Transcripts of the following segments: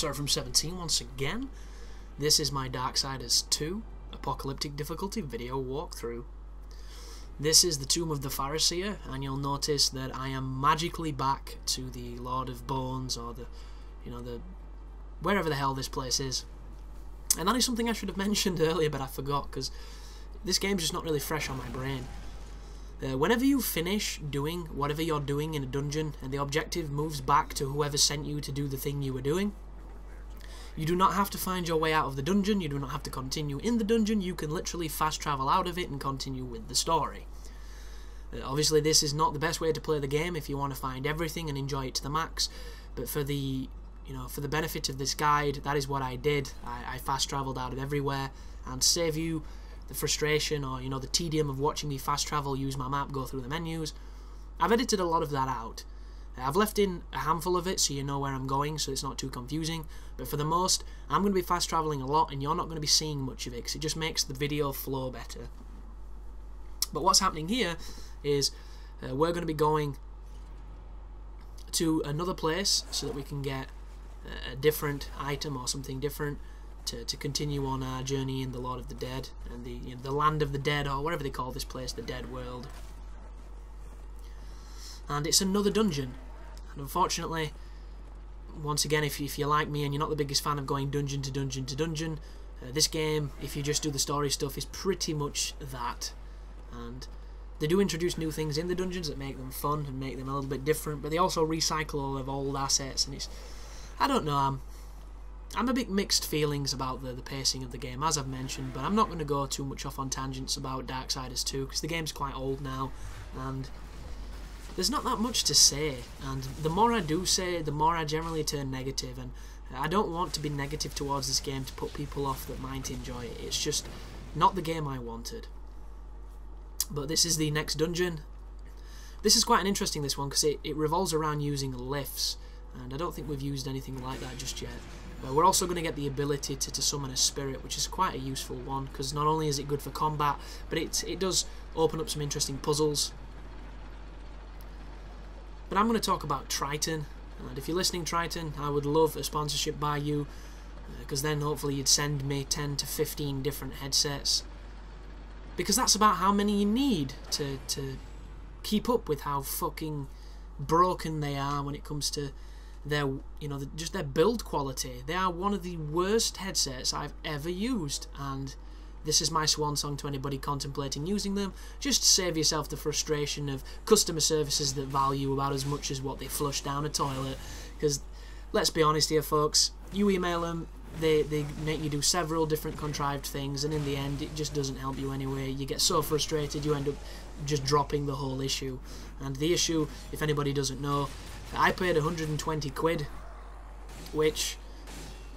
Sir from 17 once again. This is my Darksiders 2 Apocalyptic difficulty video walkthrough. This is the Tomb of the Phariseer, and you'll notice that I am magically back to the Lord of Bones, or the wherever the hell this place is. And that is something I should have mentioned earlier, but I forgot, because this game's just not really fresh on my brain. Whenever you finish doing whatever you're doing in a dungeon, and the objective moves back to whoever sent you to do the thing you were doing, you do not have to find your way out of the dungeon, you do not have to continue in the dungeon, you can literally fast travel out of it and continue with the story. Obviously this is not the best way to play the game if you want to find everything and enjoy it to the max, but for the benefit of this guide, that is what I did. I fast travelled out of everywhere, and to save you the frustration or the tedium of watching me fast travel, use my map, go through the menus, I've edited a lot of that out. I've left in a handful of it so you know where I'm going, so it's not too confusing, but for the most, I'm going to be fast travelling a lot and you're not going to be seeing much of it because it just makes the video flow better. But what's happening here is we're going to be going to another place so that we can get a different item or something different to continue on our journey in the Lord of the Dead and the land of the dead, or whatever they call this place, the Dead World. And it's another dungeon, and unfortunately, once again, if you're like me and you're not the biggest fan of going dungeon to dungeon to dungeon, this game, if you just do the story stuff, is pretty much that. And they do introduce new things in the dungeons that make them fun and make them a little bit different, but they also recycle all of old assets, and it's, I don't know, I'm a bit mixed feelings about the pacing of the game, as I've mentioned, but I'm not going to go too much off on tangents about Darksiders 2, because the game's quite old now, and there's not that much to say, and the more I do say, the more I generally turn negative, and I don't want to be negative towards this game to put people off that might enjoy it. It's just not the game I wanted. But this is the next dungeon. This is quite an interesting, this one, because it revolves around using lifts, and I don't think we've used anything like that just yet. We're also going to get the ability to summon a spirit, which is quite a useful one, because not only is it good for combat, but it does open up some interesting puzzles. But I'm going to talk about Triton, and if you're listening, Triton, I would love a sponsorship by you, because then hopefully you'd send me 10 to 15 different headsets, because that's about how many you need to keep up with how fucking broken they are when it comes to their, just their build quality. They are one of the worst headsets I've ever used, and this is my swan song to anybody contemplating using them. Just save yourself the frustration of customer services that value about as much as what they flush down a toilet, because let's be honest here, folks, you email them, they make you do several different contrived things, and in the end it just doesn't help you anyway. You get so frustrated you end up just dropping the whole issue. And the issue, if anybody doesn't know, I paid 120 quid, which,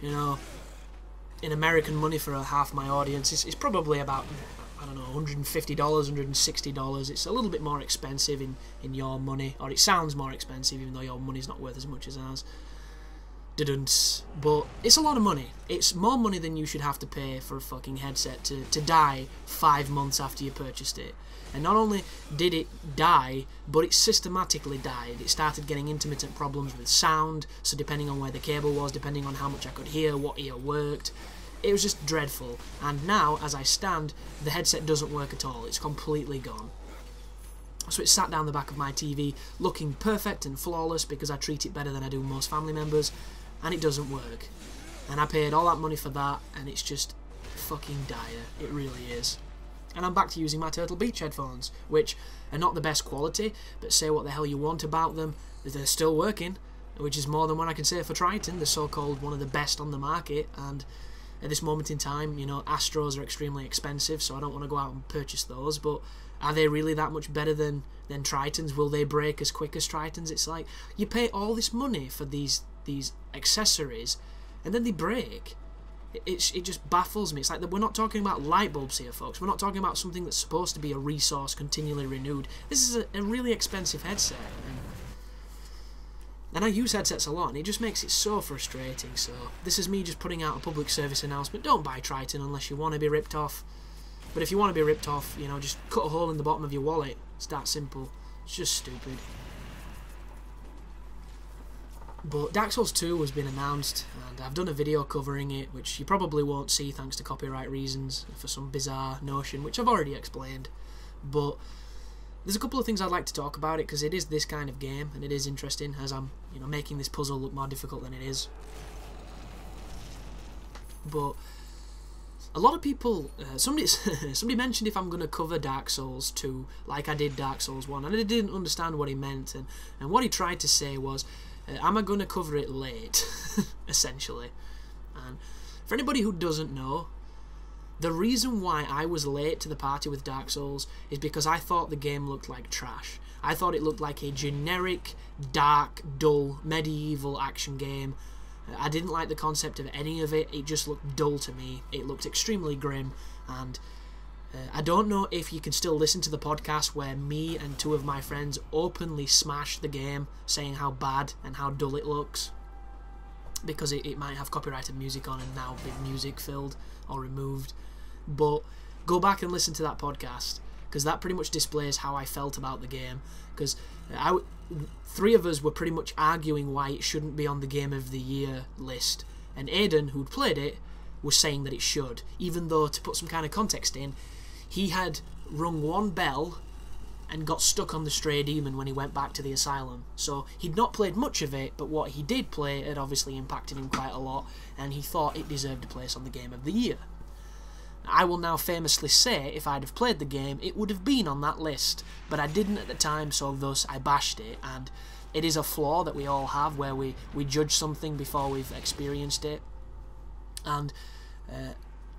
in American money for half my audience, is probably about, I don't know, $150, $160. It's a little bit more expensive in your money, or it sounds more expensive even though your money's not worth as much as ours. But it's a lot of money. It's more money than you should have to pay for a fucking headset to die 5 months after you purchased it. And not only did it die, but it systematically died. It started getting intermittent problems with sound, so depending on where the cable was, depending on how much I could hear, what ear worked, it was just dreadful. And now, as I stand, the headset doesn't work at all. It's completely gone. So it's sat down the back of my TV, looking perfect and flawless because I treat it better than I do most family members, and it doesn't work. And I paid all that money for that, and it's just fucking dire. It really is. And I'm back to using my Turtle Beach headphones, which are not the best quality, but say what the hell you want about them, they're still working, which is more than what I can say for Triton, the so-called one of the best on the market. And at this moment in time, Astros are extremely expensive, so I don't want to go out and purchase those, but are they really that much better than Tritons? Will they break as quick as Tritons? It's like, you pay all this money for these accessories, and then they break. It just baffles me. It's like that we're not talking about light bulbs here, folks. We're not talking about something that's supposed to be a resource continually renewed. This is a really expensive headset, and I use headsets a lot, and it just makes it so frustrating. So this is me just putting out a public service announcement. Don't buy Triton unless you want to be ripped off. But if you want to be ripped off, just cut a hole in the bottom of your wallet. It's that simple. It's just stupid. But Dark Souls 2 has been announced, and I've done a video covering it, which you probably won't see thanks to copyright reasons for some bizarre notion, which I've already explained. But there's a couple of things I'd like to talk about it, because it is this kind of game, and it is interesting, as I'm making this puzzle look more difficult than it is. But a lot of people, somebody mentioned if I'm going to cover Dark Souls 2 like I did Dark Souls 1, and I didn't understand what he meant, and what he tried to say was, am I going to cover it late, essentially. And for anybody who doesn't know, the reason why I was late to the party with Dark Souls is because I thought the game looked like trash. I thought it looked like a generic, dark, dull, medieval action game. I didn't like the concept of any of it. It just looked dull to me. It looked extremely grim, and I don't know if you can still listen to the podcast where me and two of my friends openly smashed the game, saying how bad and how dull it looks, because it might have copyrighted music on and now be music filled or removed. But go back and listen to that podcast, because that pretty much displays how I felt about the game, because three of us were pretty much arguing why it shouldn't be on the Game of the Year list, and Aidan, who'd played it, was saying that it should, even though, to put some kind of context in, he had rung one bell and got stuck on the stray demon when he went back to the asylum. So he'd not played much of it, but what he did play had obviously impacted him quite a lot, and he thought it deserved a place on the Game of the Year. I will now famously say, if I'd have played the game, it would have been on that list, but I didn't at the time, so thus I bashed it, and it is a flaw that we all have, where we judge something before we've experienced it, and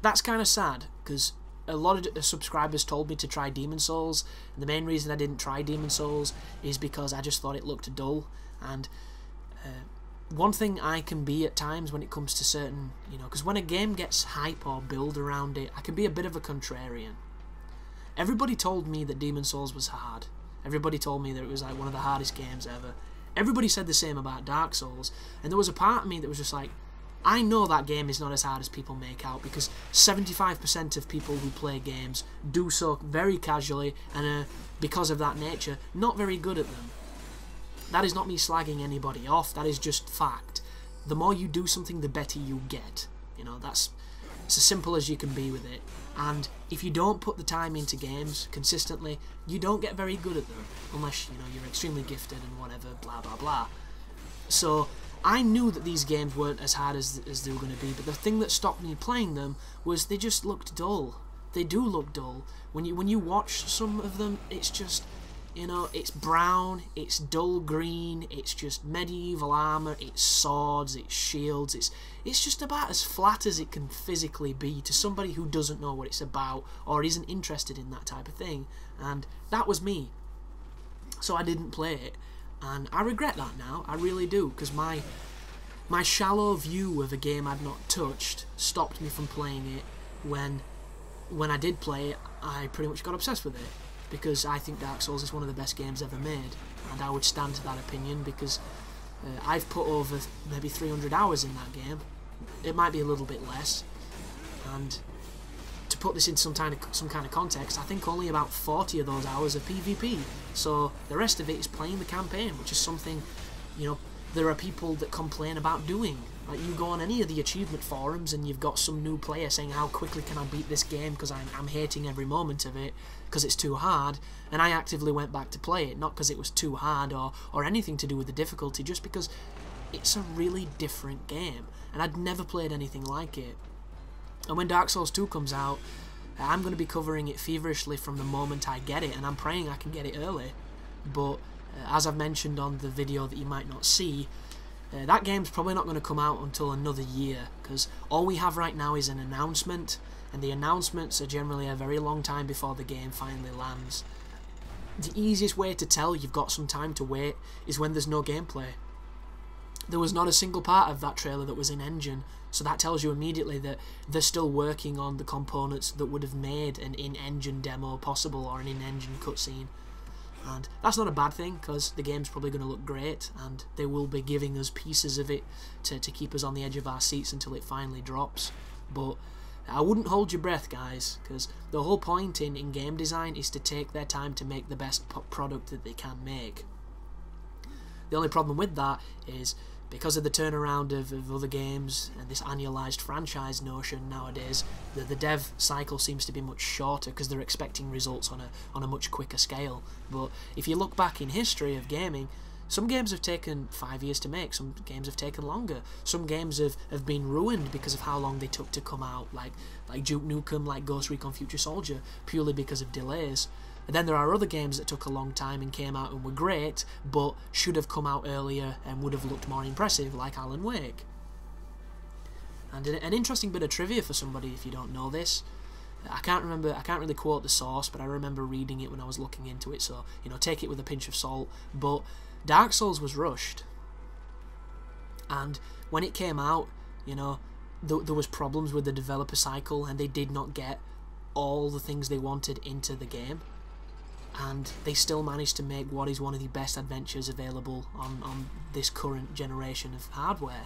that's kind of sad, because a lot of subscribers told me to try Demon Souls, and the main reason I didn't try Demon Souls is because I just thought it looked dull. And one thing I can be at times when it comes to certain, because when a game gets hype or build around it, I can be a bit of a contrarian. Everybody told me that Demon Souls was hard. Everybody told me that it was like one of the hardest games ever. Everybody said the same about Dark Souls, and there was a part of me that was just like, I know that game is not as hard as people make out, because 75% of people who play games do so very casually, and because of that nature, not very good at them. That is not me slagging anybody off, that is just fact. The more you do something, the better you get. It's as simple as you can be with it. And if you don't put the time into games consistently, you don't get very good at them, unless you're extremely gifted and whatever, blah blah blah. So I knew that these games weren't as hard as they were going to be, but the thing that stopped me playing them was they just looked dull. They do look dull. When you watch some of them, it's just, it's brown, it's dull green, it's just medieval armour, it's swords, it's shields, it's just about as flat as it can physically be to somebody who doesn't know what it's about or isn't interested in that type of thing. And that was me. So I didn't play it. And I regret that now, I really do, because my shallow view of a game I'd not touched stopped me from playing it. When I did play it, I pretty much got obsessed with it, because I think Dark Souls is one of the best games ever made, and I would stand to that opinion, because I've put over maybe 300 hours in that game. It might be a little bit less, and to put this in some kind of context, I think only about 40 of those hours are PvP, so the rest of it is playing the campaign, which is something, there are people that complain about doing. Like, you go on any of the achievement forums and you've got some new player saying, how quickly can I beat this game because I'm hating every moment of it because it's too hard, and I actively went back to play it, not because it was too hard or anything to do with the difficulty, just because it's a really different game, and I'd never played anything like it. And when Dark Souls 2 comes out, I'm going to be covering it feverishly from the moment I get it, and I'm praying I can get it early. But as I've mentioned on the video that you might not see, that game's probably not going to come out until another year, because all we have right now is an announcement, and the announcements are generally a very long time before the game finally lands. The easiest way to tell you've got some time to wait is when there's no gameplay. There was not a single part of that trailer that was in engine, so that tells you immediately that they're still working on the components that would have made an in-engine demo possible, or an in-engine cutscene. And that's not a bad thing, because the game's probably going to look great, and they will be giving us pieces of it to keep us on the edge of our seats until it finally drops. But I wouldn't hold your breath, guys, because the whole point in game design is to take their time to make the best product that they can make. The only problem with that is because of the turnaround of other games and this annualized franchise notion nowadays, the dev cycle seems to be much shorter because they're expecting results on a much quicker scale. But if you look back in history of gaming, some games have taken 5 years to make, some games have taken longer, some games have been ruined because of how long they took to come out, like Duke Nukem, like Ghost Recon Future Soldier, purely because of delays. And then there are other games that took a long time and came out and were great, but should have come out earlier and would have looked more impressive, like Alan Wake. And an interesting bit of trivia for somebody if you don't know this. I can't really quote the source, but I remember reading it when I was looking into it, so, you know, take it with a pinch of salt. But Dark Souls was rushed. And when it came out, you know, there was problems with the developer cycle, and they did not get all the things they wanted into the game. And they still managed to make what is one of the best adventures available on this current generation of hardware.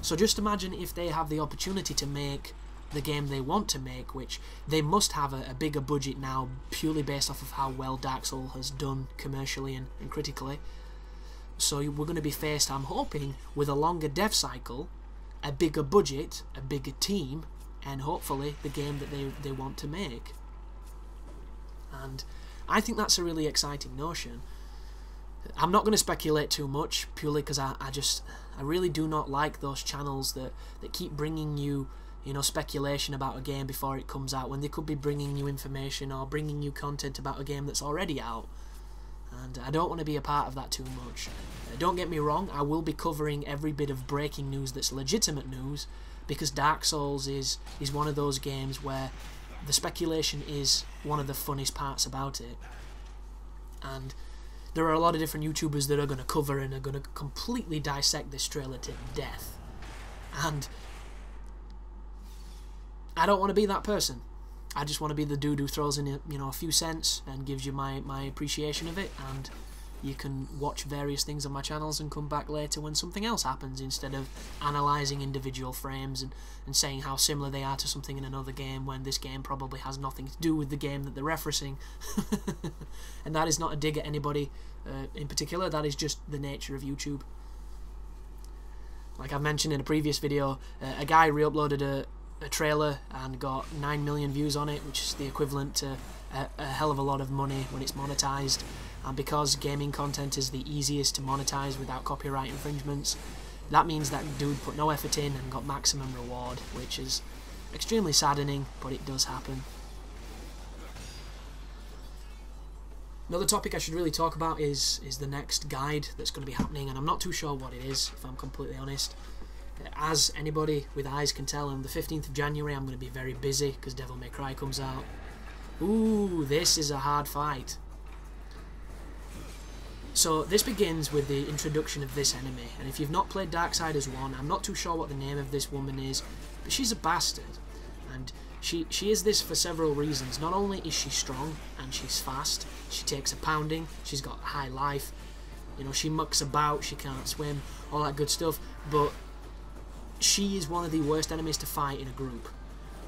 So just imagine if they have the opportunity to make the game they want to make, which they must have a bigger budget now, purely based off of how well Dark Souls has done commercially and critically. So we're going to be faced, I'm hoping, with a longer dev cycle, a bigger budget, a bigger team, and hopefully the game that they want to make. And I think that's a really exciting notion. I'm not going to speculate too much, purely because I really do not like those channels that keep bringing you, you know, speculation about a game before it comes out, when they could be bringing you information or bringing you content about a game that's already out. And I don't want to be a part of that too much. Don't get me wrong, I will be covering every bit of breaking news that's legitimate news, because Dark Souls is one of those games where the speculation is one of the funnest parts about it. And there are a lot of different YouTubers that are going to cover and are going to completely dissect this trailer to death. And I don't want to be that person. I just want to be the dude who throws in, you know, a few cents and gives you my appreciation of it, and you can watch various things on my channels and come back later when something else happens, instead of analysing individual frames and saying how similar they are to something in another game, when this game probably has nothing to do with the game that they're referencing. And that is not a dig at anybody in particular, that is just the nature of YouTube. Like I've mentioned in a previous video, a guy re-uploaded a trailer and got 9 million views on it, which is the equivalent to a hell of a lot of money when it's monetized. And because gaming content is the easiest to monetize without copyright infringements, that means that dude put no effort in and got maximum reward, which is extremely saddening, but it does happen. Another topic I should really talk about is the next guide that's going to be happening, and I'm not too sure what it is, if I'm completely honest. As anybody with eyes can tell, on the 15th of January I'm going to be very busy because Devil May Cry comes out. Ooh, this is a hard fight. So this begins with the introduction of this enemy, and if you've not played Darksiders 1, I'm not too sure what the name of this woman is, but she's a bastard. And she is this for several reasons. Not only is she strong and she's fast, she takes a pounding, she's got high life, you know, she mucks about, she can't swim, all that good stuff, but she is one of the worst enemies to fight in a group,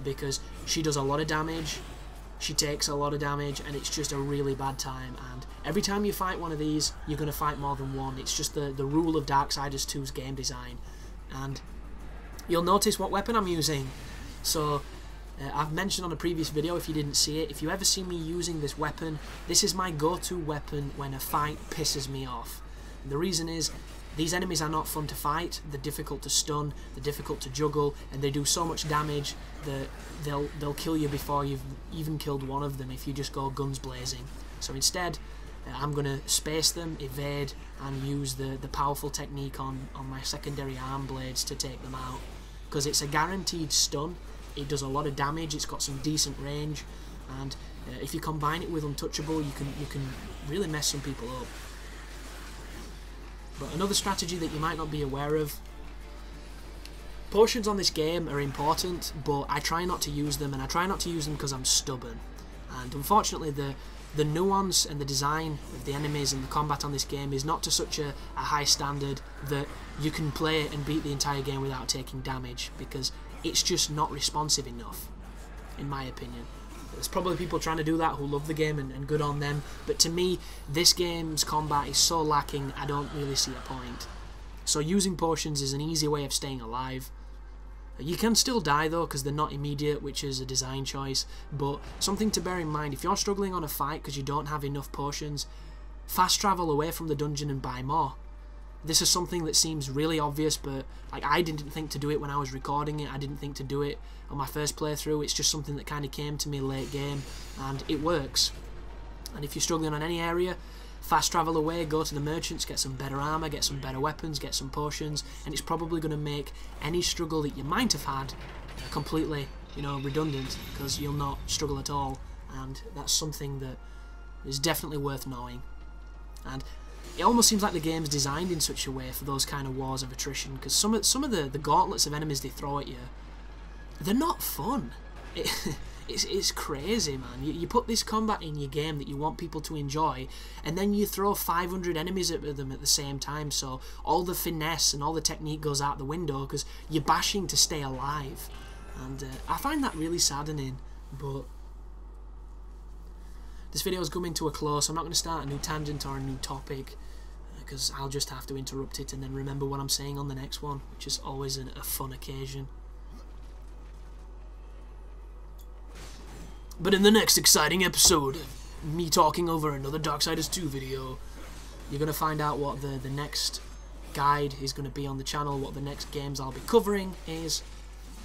because she does a lot of damage, she takes a lot of damage, and it's just a really bad time. And every time you fight one of these, you're going to fight more than one. It's just the rule of Darksiders 2's game design. And you'll notice what weapon I'm using. So I've mentioned on a previous video, if you didn't see it, if you ever see me using this weapon, this is my go-to weapon when a fight pisses me off. And the reason is, these enemies are not fun to fight, they're difficult to stun, they're difficult to juggle, and they do so much damage that they'll kill you before you've even killed one of them if you just go guns blazing. So instead, I'm going to space them, evade, and use the powerful technique on my secondary arm blades to take them out. Because it's a guaranteed stun, it does a lot of damage, it's got some decent range, and if you combine it with Untouchable, you can really mess some people up. But another strategy that you might not be aware of, potions on this game are important, but I try not to use them, and I try not to use them because I'm stubborn. And unfortunately the nuance and the design of the enemies and the combat on this game is not to such a high standard that you can play it and beat the entire game without taking damage, because it's just not responsive enough, in my opinion. There's probably people trying to do that who love the game, and good on them, but to me, this game's combat is so lacking, I don't really see a point. So using potions is an easy way of staying alive. You can still die though, because they're not immediate, which is a design choice, but something to bear in mind: if you're struggling on a fight because you don't have enough potions, fast travel away from the dungeon and buy more. This is something that seems really obvious, but like, I didn't think to do it when I was recording it. I didn't think to do it on my first playthrough. It's just something that kind of came to me late game, and it works. And if you're struggling on any area, fast travel away, go to the merchants, get some better armor, get some better weapons, get some potions, and it's probably going to make any struggle that you might have had completely, you know, redundant, because you'll not struggle at all. And that's something that is definitely worth knowing. And it almost seems like the game's designed in such a way for those kind of wars of attrition, because some of the gauntlets of enemies they throw at you, they're not fun. It's crazy, man. You put this combat in your game that you want people to enjoy, and then you throw 500 enemies at them at the same time, so all the finesse and all the technique goes out the window because you're bashing to stay alive. And I find that really saddening, but this video is coming to a close. I'm not going to start a new tangent or a new topic, because I'll just have to interrupt it and then remember what I'm saying on the next one, which is always a fun occasion. But in the next exciting episode of me talking over another Darksiders 2 video, you're going to find out what the next guide is going to be on the channel, what the next games I'll be covering is,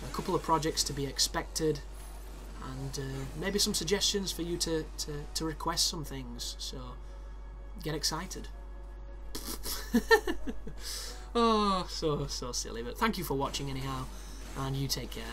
a couple of projects to be expected, and maybe some suggestions for you to request some things, so get excited. Oh, so silly, but thank you for watching anyhow, and you take care.